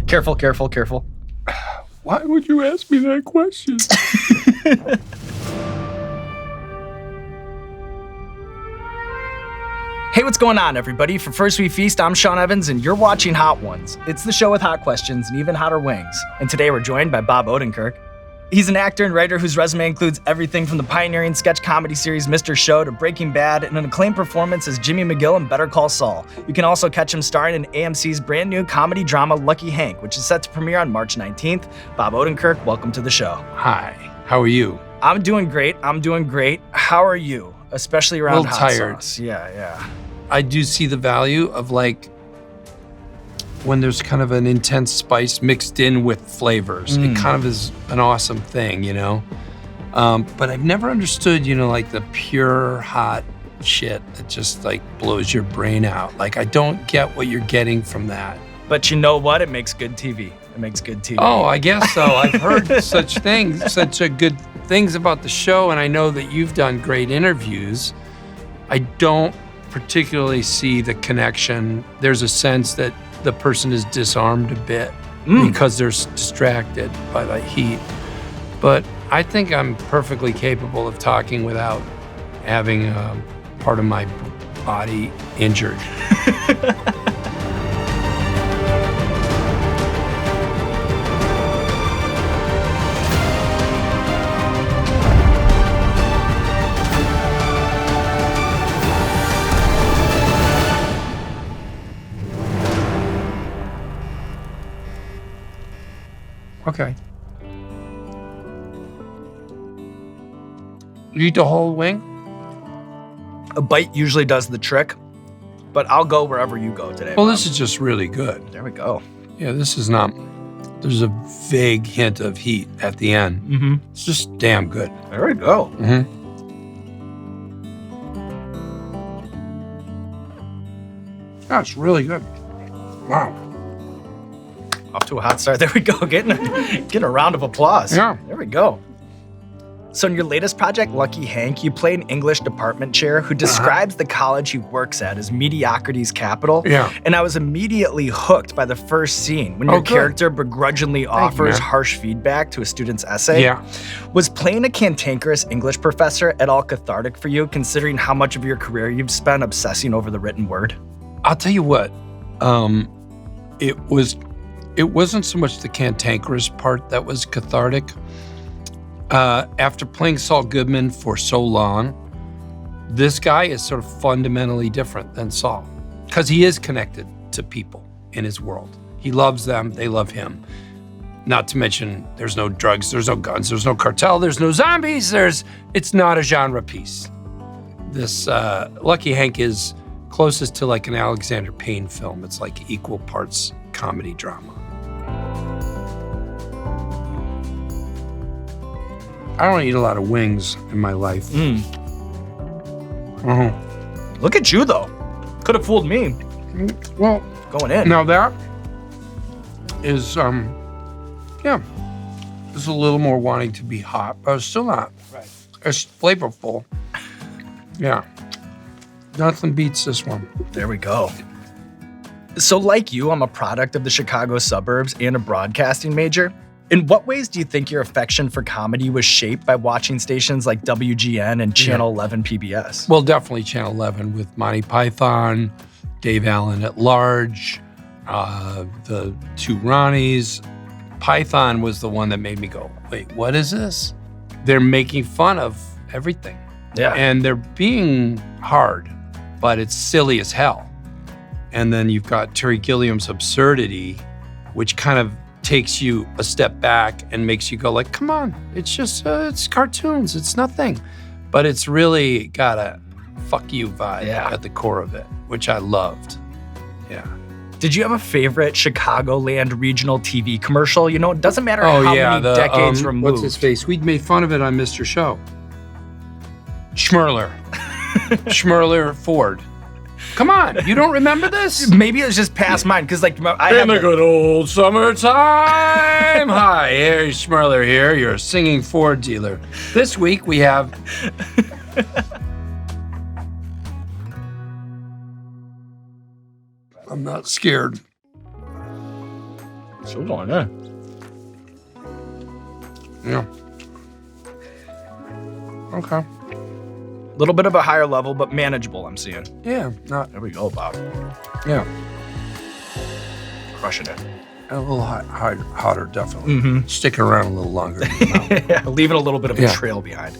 Careful, careful, careful. Why would you ask me that question? Hey, what's going on, everybody? For First We Feast, I'm Sean Evans, and you're watching Hot Ones. It's the show with hot questions and even hotter wings. And today we're joined by Bob Odenkirk. He's an actor and writer whose resume includes everything from the pioneering sketch comedy series Mr. Show to Breaking Bad and an acclaimed performance as Jimmy McGill in Better Call Saul. You can also catch him starring in AMC's brand new comedy drama Lucky Hank, which is set to premiere on March 19th. Bob Odenkirk, welcome to the show. Hi, how are you? I'm doing great. How are you? Especially around hot tired. sauce. Yeah. I do see the value of when there's kind of an intense spice mixed in with flavors. It kind of is an awesome thing, you know? But I've never understood, the pure hot shit that just blows your brain out. I don't get what you're getting from that. But you know what? It makes good TV. Oh, I guess so. I've heard such good things about the show, and I know that you've done great interviews. I don't particularly see the connection. There's a sense that the person is disarmed a bit because they're distracted by the heat. But I think I'm perfectly capable of talking without having part of my body injured. Okay. You eat the whole wing? A bite usually does the trick, but I'll go wherever you go today. Well, Bob. This is just really good. There we go. Yeah, this is not, there's a vague hint of heat at the end. Mm-hmm. It's just damn good. There we go. Mm-hmm. That's really good. Wow. Off to a hot start. There we go. Getting a round of applause. Yeah. There we go. So in your latest project, Lucky Hank, you play an English department chair who describes the college he works at as mediocrity's capital. Yeah. And I was immediately hooked by the first scene when your character begrudgingly offers harsh feedback to a student's essay. Yeah. Was playing a cantankerous English professor at all cathartic for you, considering how much of your career you've spent obsessing over the written word? I'll tell you what, it wasn't so much the cantankerous part that was cathartic. After playing Saul Goodman for so long, this guy is sort of fundamentally different than Saul because he is connected to people in his world. He loves them, they love him. Not to mention there's no drugs, there's no guns, there's no cartel, there's no zombies, it's not a genre piece. This Lucky Hank is closest to an Alexander Payne film. It's equal parts comedy drama. I don't eat a lot of wings in my life. Look at you, though. Could have fooled me. Well, going in. Now that is, it's a little more wanting to be hot, but it's still not. Right. It's flavorful. Yeah. Nothing beats this one. There we go. So like you, I'm a product of the Chicago suburbs and a broadcasting major. In what ways do you think your affection for comedy was shaped by watching stations like WGN and Channel 11 PBS? Well, definitely Channel 11 with Monty Python, Dave Allen at Large, the two Ronnies. Python was the one that made me go, wait, what is this? They're making fun of everything. Yeah. And they're being hard, but it's silly as hell. And then you've got Terry Gilliam's absurdity, which kind of takes you a step back and makes you go come on, it's just, it's cartoons, it's nothing. But it's really got a fuck you vibe at the core of it, which I loved. Yeah. Did you have a favorite Chicagoland regional TV commercial? It doesn't matter how many decades removed. What's his face? We made fun of it on Mr. Show. Schmerler. Schmerler Ford. Come on, you don't remember this? Maybe it was just past mine, because I in the good old summertime. Hi, Harry Schmerler here, your singing Ford dealer. This week we have... I'm not scared. Still going, yeah. Yeah. Okay. A little bit of a higher level, but manageable, I'm seeing. Yeah. Not. There we go, Bob. Yeah. Crushing it. A little hotter, definitely. Sticking around a little longer. Yeah, leaving a little bit of a trail behind.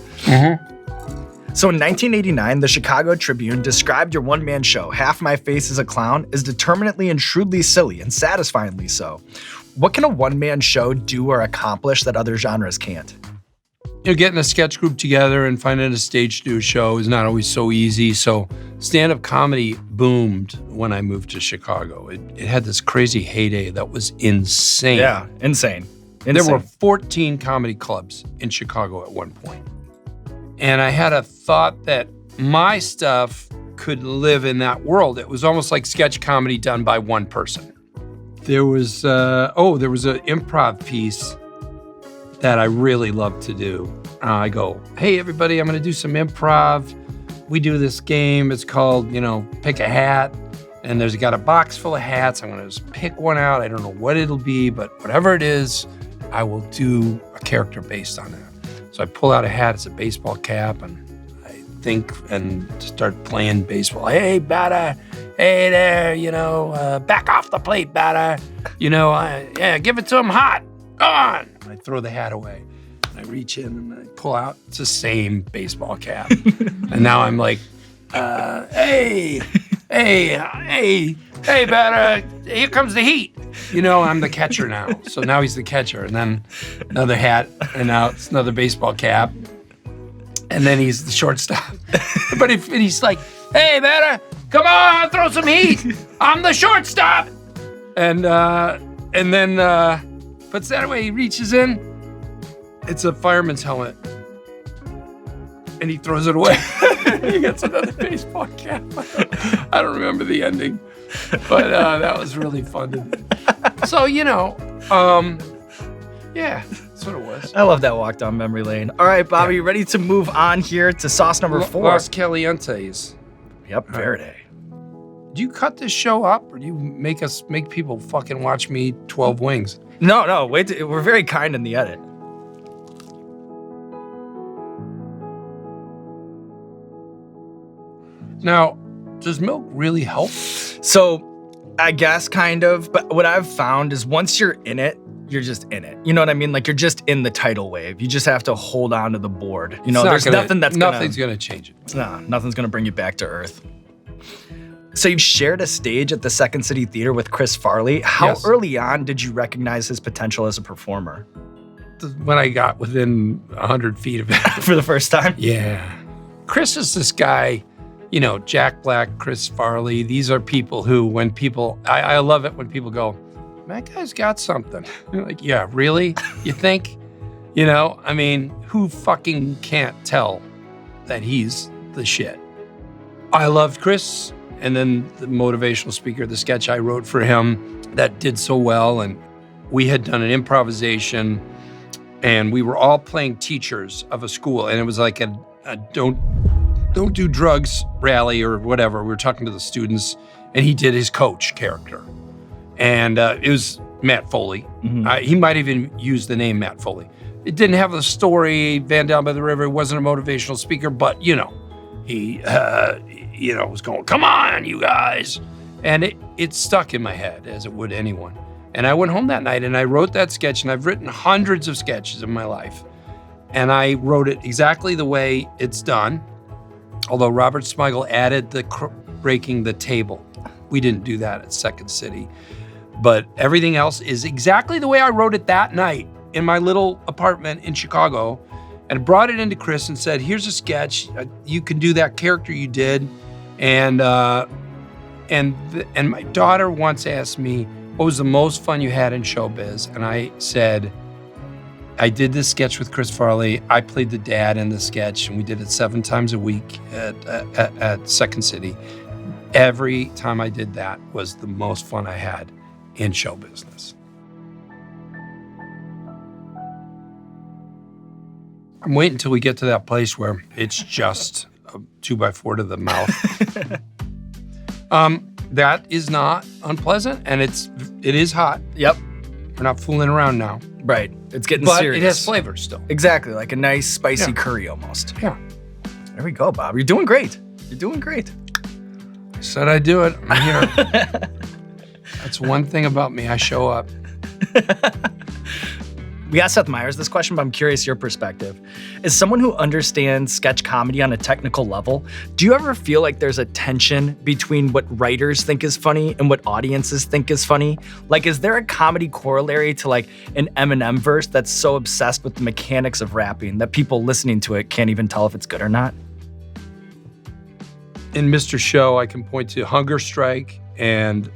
So in 1989, the Chicago Tribune described your one-man show, Half My Face is a Clown, as determinately and shrewdly silly and satisfyingly so. What can a one-man show do or accomplish that other genres can't? You know, getting a sketch group together and finding a stage to do a show is not always so easy. So stand-up comedy boomed when I moved to Chicago. It had this crazy heyday that was insane. Yeah, insane. There were 14 comedy clubs in Chicago at one point. And I had a thought that my stuff could live in that world. It was almost like sketch comedy done by one person. There was an improv piece that I really love to do. I go, hey, everybody, I'm going to do some improv. We do this game. It's called, pick a hat. And there's got a box full of hats. I'm going to just pick one out. I don't know what it'll be, but whatever it is, I will do a character based on that. So I pull out a hat. It's a baseball cap. And I think and start playing baseball. Hey, batter. Hey there, back off the plate, batter. Give it to him hot. Go on. I throw the hat away. And I reach in and I pull out. It's the same baseball cap. And now I'm like, hey, batter, here comes the heat. I'm the catcher now. So now he's the catcher. And then another hat. And now it's another baseball cap. And then he's the shortstop. But he's like, hey, batter, come on, throw some heat. I'm the shortstop. And then puts that away. He reaches in. It's a fireman's helmet. And he throws it away. He gets another baseball cap. I don't remember the ending. But that was really fun to do. So, yeah, that's what it was. I love that walk down memory lane. All right, Bobby, you ready to move on here to sauce number 4? Los Calientes. Yep, Verde. Do you cut this show up, or do you make people fucking watch me 12 wings? No, wait. We're very kind in the edit. Now, does milk really help? So, I guess kind of, but what I've found is once you're in it, you're just in it. You know what I mean? Like you're just in the tidal wave. You just have to hold on to the board. Nothing's gonna change it. No, nothing's gonna bring you back to earth. So you've shared a stage at the Second City Theater with Chris Farley. How early on did you recognize his potential as a performer? When I got within 100 feet of it. For the first time? Yeah. Chris is this guy, Jack Black, Chris Farley. These are people who, I love it when people go, that guy's got something. You're like, yeah, really? You think? Who fucking can't tell that he's the shit? I loved Chris. And then the motivational speaker, the sketch I wrote for him that did so well. And we had done an improvisation and we were all playing teachers of a school. And it was like a don't do drugs rally or whatever. We were talking to the students and he did his coach character. And it was Matt Foley. Mm-hmm. He might even use the name Matt Foley. It didn't have a story, Van Down by the River. It wasn't a motivational speaker, but he was going, come on, you guys. And it stuck in my head, as it would anyone. And I went home that night and I wrote that sketch, and I've written hundreds of sketches in my life. And I wrote it exactly the way it's done, although Robert Smigel added the breaking the table. We didn't do that at Second City. But everything else is exactly the way I wrote it that night in my little apartment in Chicago, and brought it into Chris and said, here's a sketch. You can do that character you did. And my daughter once asked me, what was the most fun you had in showbiz? And I said, I did this sketch with Chris Farley. I played the dad in the sketch, and we did it 7 times a week at Second City. Every time I did that was the most fun I had in show business. I'm waiting until we get to that place where it's just a 2x4 to the mouth. That is not unpleasant, and it is hot. Yep. We're not fooling around now. Right. It's getting But serious. it has flavor still. Exactly, like a nice spicy curry almost. Yeah. There we go, Bob. You're doing great. You're doing great. I said I'd do it. I'm here. That's one thing about me. I show up. We asked Seth Meyers this question, but I'm curious your perspective. As someone who understands sketch comedy on a technical level, do you ever feel like there's a tension between what writers think is funny and what audiences think is funny? Like, is there a comedy corollary to like an Eminem verse that's so obsessed with the mechanics of rapping that people listening to it can't even tell if it's good or not? In Mr. Show, I can point to Hunger Strike and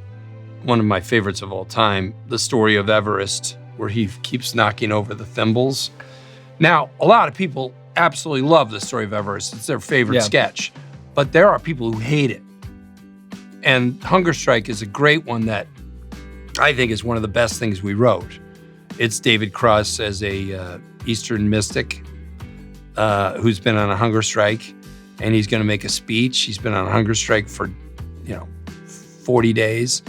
one of my favorites of all time, The Story of Everest, where he keeps knocking over the thimbles. Now, a lot of people absolutely love The Story of Everest. It's their favorite sketch. But there are people who hate it. And Hunger Strike is a great one that I think is one of the best things we wrote. It's David Cross as a Eastern mystic who's been on a hunger strike, and he's gonna make a speech. He's been on a hunger strike for, 40 days.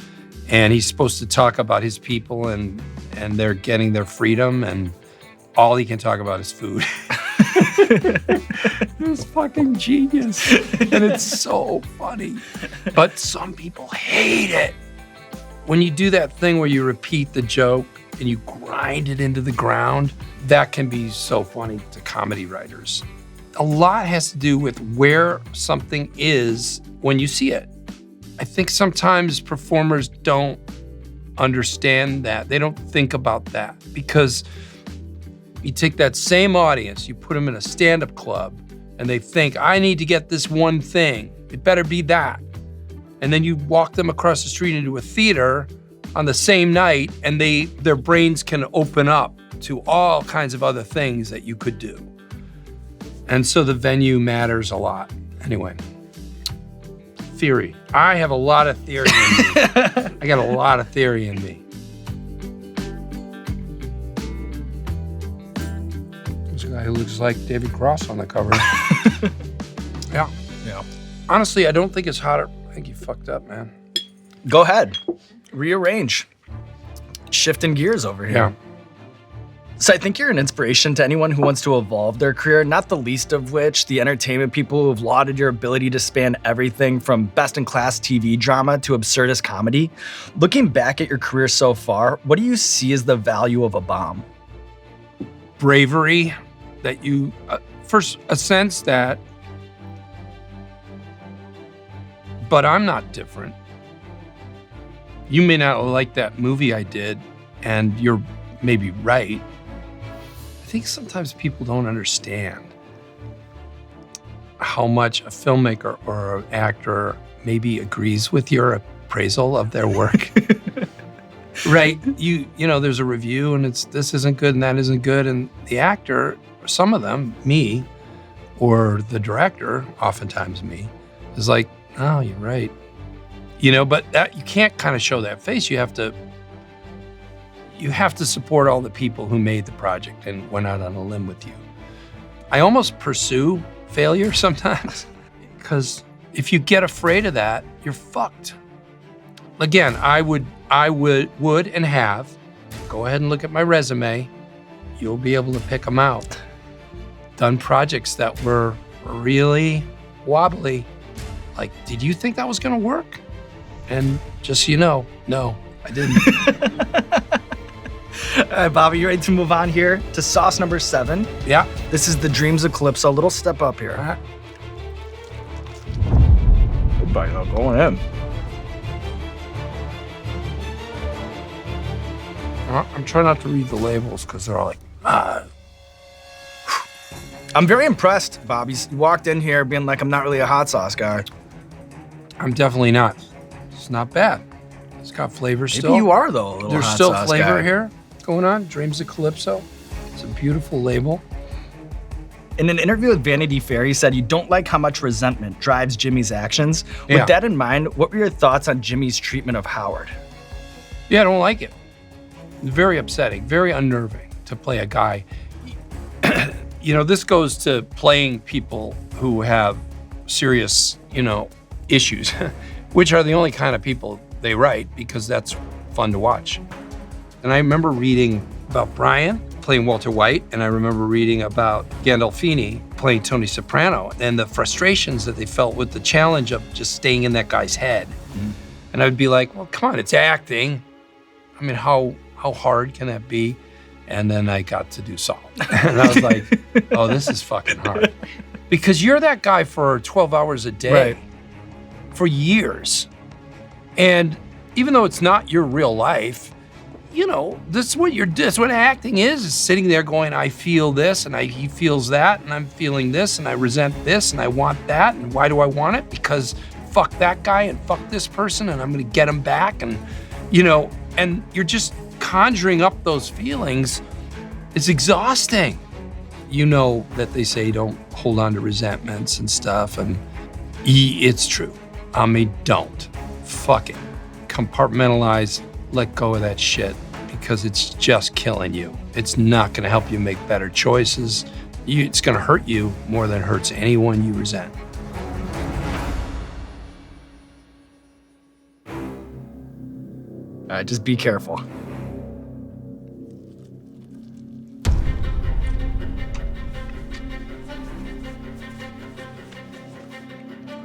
And he's supposed to talk about his people and they're getting their freedom, and all he can talk about is food. It's fucking genius. And it's so funny. But some people hate it. When you do that thing where you repeat the joke and you grind it into the ground, that can be so funny to comedy writers. A lot has to do with where something is when you see it. I think sometimes performers don't understand that. They don't think about that, because you take that same audience, you put them in a stand-up club, and they think, I need to get this one thing. It better be that. And then you walk them across the street into a theater on the same night, and their brains can open up to all kinds of other things that you could do. And so the venue matters a lot. Anyway. Theory. I have a lot of theory in me. I got a lot of theory in me. There's a guy who looks like David Cross on the cover. Yeah. Honestly, I don't think it's hotter. I think you fucked up, man. Go ahead. Rearrange. Shifting gears over here. Yeah. So I think you're an inspiration to anyone who wants to evolve their career, not the least of which the entertainment people who have lauded your ability to span everything from best-in-class TV drama to absurdist comedy. Looking back at your career so far, what do you see as the value of a bomb? Bravery, that you, first, a sense that, but I'm not different. You may not like that movie I did, and you're maybe right. I think sometimes people don't understand how much a filmmaker or an actor maybe agrees with your appraisal of their work. Right? You know, there's a review and it's this isn't good and that isn't good, and the actor, some of them, me, or the director, oftentimes me, is like, oh, you're right. But that you can't kind of show that face. You have to support all the people who made the project and went out on a limb with you. I almost pursue failure sometimes, because if you get afraid of that, you're fucked. Again, I would and have, go ahead and look at my resume. You'll be able to pick them out. Done projects that were really wobbly. Like, did you think that was gonna work? And just no, I didn't. All right, Bobby, you ready to move on here to sauce number 7? Yeah. This is the Dreams of Calypso. Little step up here. All right. Goodbye, now going in. I'm trying not to read the labels because they're all like, I'm very impressed, Bobby. You walked in here being like, I'm not really a hot sauce guy. I'm definitely not. It's not bad. It's got flavor still. Maybe you are, though, a little There's hot still sauce flavor guy. here going on. Dreams of Calypso. It's a beautiful label. In an interview with Vanity Fair, he said you don't like how much resentment drives Jimmy's actions. Yeah. With that in mind, what were your thoughts on Jimmy's treatment of Howard? Yeah, I don't like it. It's very upsetting, very unnerving to play a guy. This goes to playing people who have serious, issues, which are the only kind of people they write because that's fun to watch. And I remember reading about Brian playing Walter White, and I remember reading about Gandolfini playing Tony Soprano and the frustrations that they felt with the challenge of just staying in that guy's head. Mm-hmm. And I would be like, well, come on, it's acting. I mean, how hard can that be? And then I got to do Saul. And I was like, oh, this is fucking hard. Because you're that guy for 12 hours a day, right, for years. And even though it's not your real life, you know, that's what acting is sitting there going, I feel this, and he feels that, and I'm feeling this, and I resent this, and I want that, and why do I want it? Because fuck that guy, and fuck this person, and I'm gonna get him back, and, you know, and you're just conjuring up those feelings. It's exhausting. You know that they say don't hold on to resentments and stuff, and it's true. I mean, don't. Fuck it. Compartmentalize, let go of that shit, because it's just killing you. It's not gonna help you make better choices. It's gonna hurt you more than it hurts anyone you resent. All right, just be careful.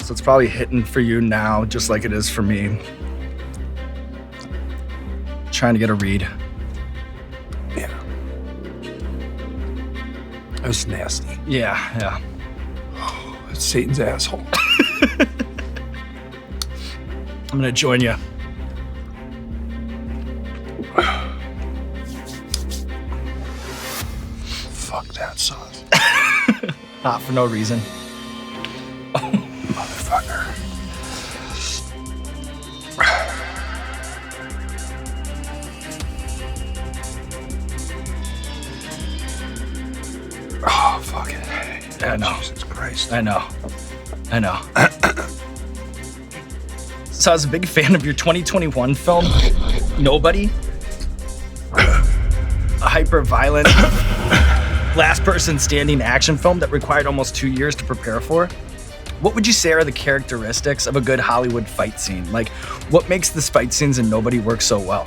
So it's probably hitting for you now, just like it is for me. Trying to get a read. Yeah. That's nasty. Yeah. Oh, that's Satan's asshole. I'm gonna join you. Fuck that sauce. Hot for no reason. Motherfucker. Oh, fuck it. I know. Jesus Christ. I know. So I was a big fan of your 2021 film, Nobody. A hyper-violent, last-person standing action film that required almost 2 years to prepare for. What would you say are the characteristics of a good Hollywood fight scene? Like, what makes the fight scenes in Nobody work so well?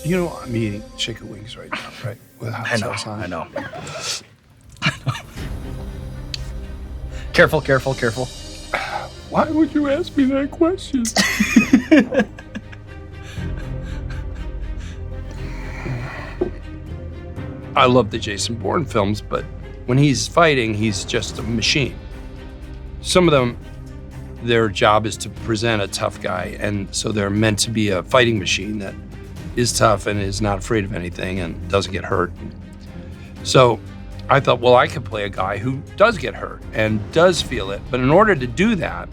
You know, I'm eating chicken wings right now, right? With hot sauce on. I know. Careful. Why would you ask me that question? I love the Jason Bourne films, but when he's fighting, he's just a machine. Some of them, their job is to present a tough guy, and so they're meant to be a fighting machine that is tough and is not afraid of anything and doesn't get hurt. So I thought, well, I could play a guy who does get hurt and does feel it, but in order to do that,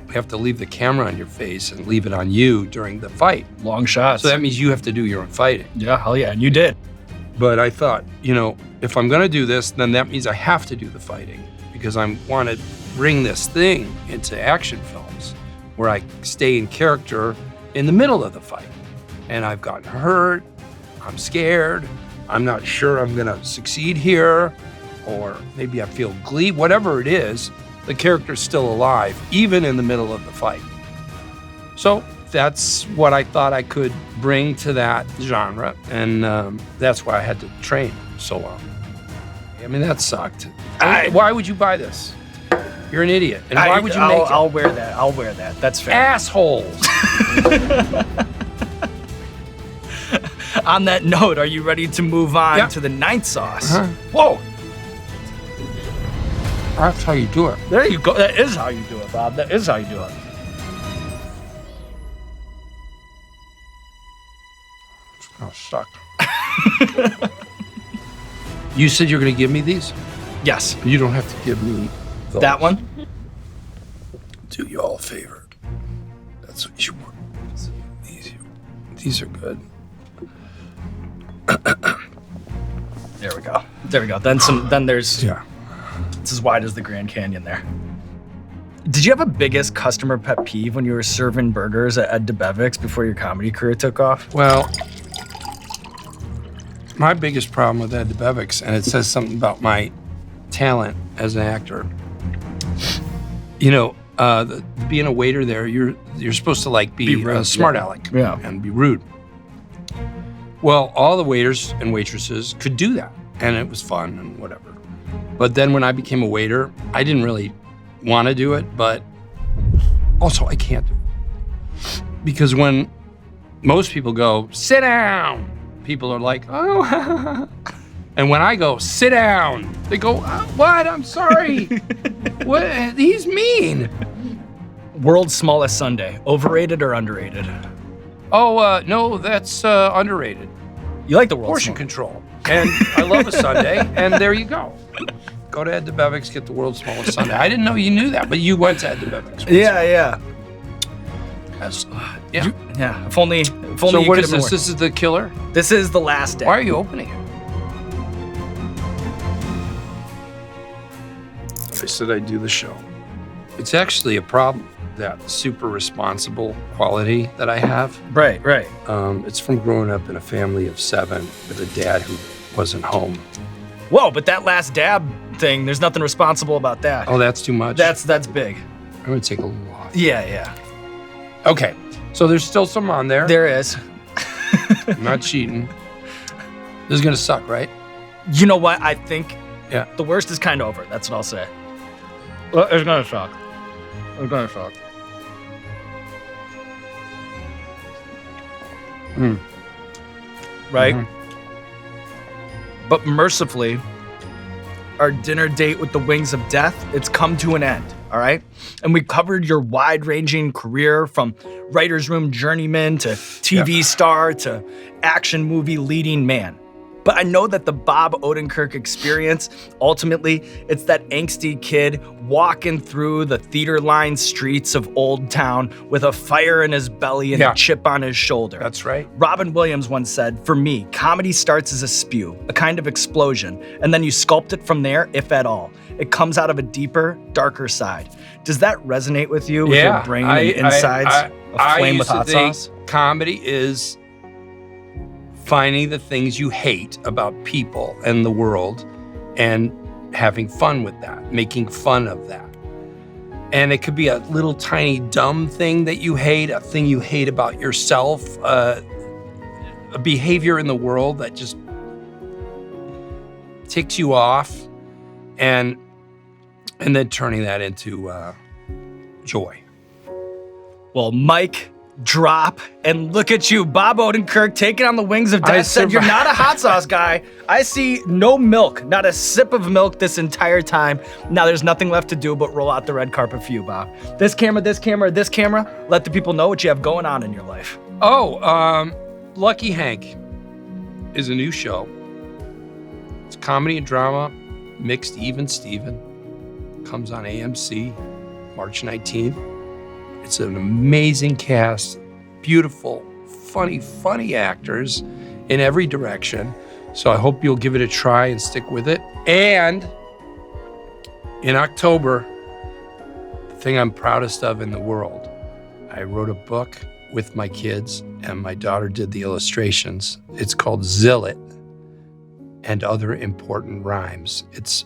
we have to leave the camera on your face and leave it on you during the fight. Long shots. So that means you have to do your own fighting. Yeah, hell yeah, and you did. But I thought, you know, if I'm gonna do this, then that means I have to do the fighting, because I want to bring this thing into action films where I stay in character in the middle of the fight. And I've gotten hurt, I'm scared, I'm not sure I'm gonna succeed here, or maybe I feel glee, whatever it is, the character's still alive, even in the middle of the fight. So that's what I thought I could bring to that genre, and that's why I had to train so long. I mean, that sucked. Why would you buy this? You're an idiot. And why would you make it? I'll wear that. That's fair. Assholes. On that note, are you ready to move on to the ninth sauce? Uh-huh. Whoa. That's how you do it. There you go. That is how you do it, Bob. That is how you do it. It's gonna suck. You said you're gonna give me these? Yes. You don't have to give me those. That one? Do you all a favor. That's what you want. These are good. There we go. Then there's it's as wide as the Grand Canyon there. Did you have a biggest customer pet peeve when you were serving burgers at Ed DeBevick's before your comedy career took off? Well, my biggest problem with Ed DeBevick's, and it says something about my talent as an actor. You know, being a waiter there, you're supposed to like be rude, a smart aleck and be rude. Well, all the waiters and waitresses could do that, and it was fun and whatever. But then when I became a waiter, I didn't really want to do it, but also I can't do it. Because when most people go, sit down, people are like, oh, and when I go, sit down, they go, what? I'm sorry. What? He's mean. World's smallest sundae, overrated or underrated? Oh, no, that's underrated. You like the world's Portion control. And I love a sundae, and there you go. Go to Ed DeBevick's, get the world's smallest sundae. I didn't know you knew that, but you went to Ed DeBevick's. Yeah. Yeah. If only. So what is this? This is the killer? This is the last day. Why are you opening it? I said I'd do the show. It's actually a problem, that super responsible quality that I have. Right. It's from growing up in a family of 7 with a dad who wasn't home. Whoa, but that last dab thing, there's nothing responsible about that. Oh, that's too much? That's big. I'm gonna take a little off. Yeah. Okay, so there's still some on there. There is. I'm not cheating. This is gonna suck, right? You know what? I think Yeah. the worst is kind of over. That's what I'll say. Well, it's gonna suck. Right? Mhm. But mercifully, our dinner date with the wings of death, it's come to an end, all right? And we covered your wide-ranging career from writer's room journeyman to TV star to action movie leading man. But I know that the Bob Odenkirk experience, ultimately, it's that angsty kid walking through the theater-lined streets of Old Town with a fire in his belly and a chip on his shoulder. That's right. Robin Williams once said, for me, comedy starts as a spew, a kind of explosion, and then you sculpt it from there, if at all. It comes out of a deeper, darker side. Does that resonate with you, with your brain and insides aflame with hot sauce? Comedy is finding the things you hate about people and the world and having fun with that, making fun of that. And it could be a little tiny dumb thing that you hate, a thing you hate about yourself, a behavior in the world that just ticks you off, and then turning that into joy. Well, Mike, drop, and look at you, Bob Odenkirk, taking on the wings of death. Said you're not a hot sauce guy. I see no milk, not a sip of milk this entire time. Now there's nothing left to do but roll out the red carpet for you, Bob. This camera, this camera, this camera. Let the people know what you have going on in your life. Lucky Hank is a new show. It's comedy and drama, mixed even Steven. Comes on AMC, March 19th. It's an amazing cast, beautiful, funny actors in every direction. So I hope you'll give it a try and stick with it. And in October, the thing I'm proudest of in the world, I wrote a book with my kids and my daughter did the illustrations. It's called Zillet and Other Important Rhymes. It's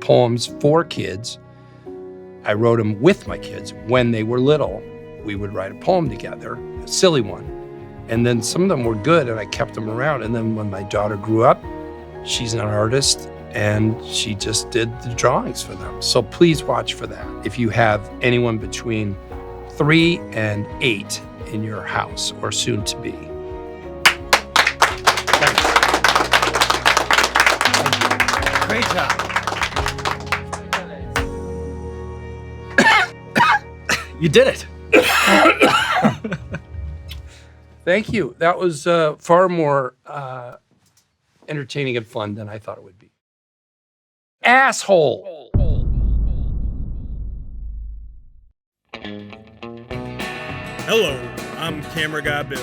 poems for kids. I wrote them with my kids when they were little. We would write a poem together, a silly one. And then some of them were good and I kept them around. And then when my daughter grew up, she's an artist and she just did the drawings for them. So please watch for that. If you have anyone between 3 and 8 in your house or soon to be. Thanks. Great job. You did it. Thank you. That was far more entertaining and fun than I thought it would be. Asshole. Hello, I'm Camera Guy Bill.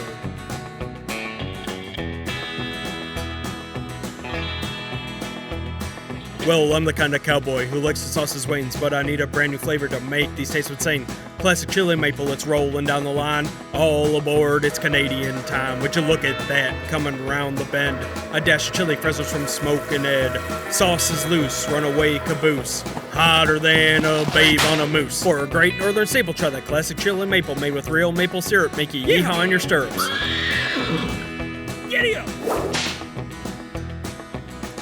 Well, I'm the kind of cowboy who likes to sauce his wings, but I need a brand new flavor to make these taste insane. Classic chili maple, it's rolling down the line. All aboard, it's Canadian time. Would you look at that, coming around the bend. A dash of chili frizzles from Smokin' Ed. Sauce is loose, runaway caboose. Hotter than a babe on a moose. For a great northern staple, try that classic chili maple made with real maple syrup. Make you yeehaw in your stirrups. Giddy up!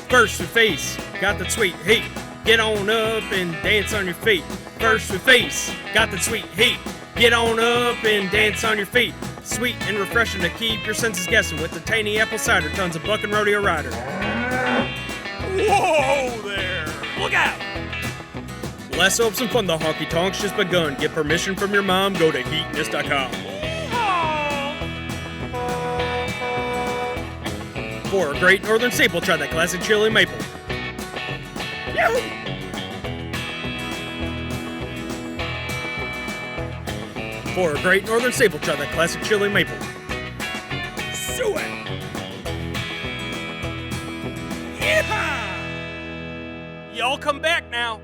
First we face, got that sweet heat. Get on up and dance on your feet. First we face, got that sweet heat. Get on up and dance on your feet. Sweet and refreshing to keep your senses guessing with the tiny apple cider, tons of buck and rodeo rider. Whoa there! Look out! Let's hope some fun, the honky tonks just begun. Get permission from your mom, go to heatness.com. For a great northern staple, try that classic chili maple. Yahoo! For a great northern staple, try that classic chili maple. Sue it! Yeehaw! Y'all come back now.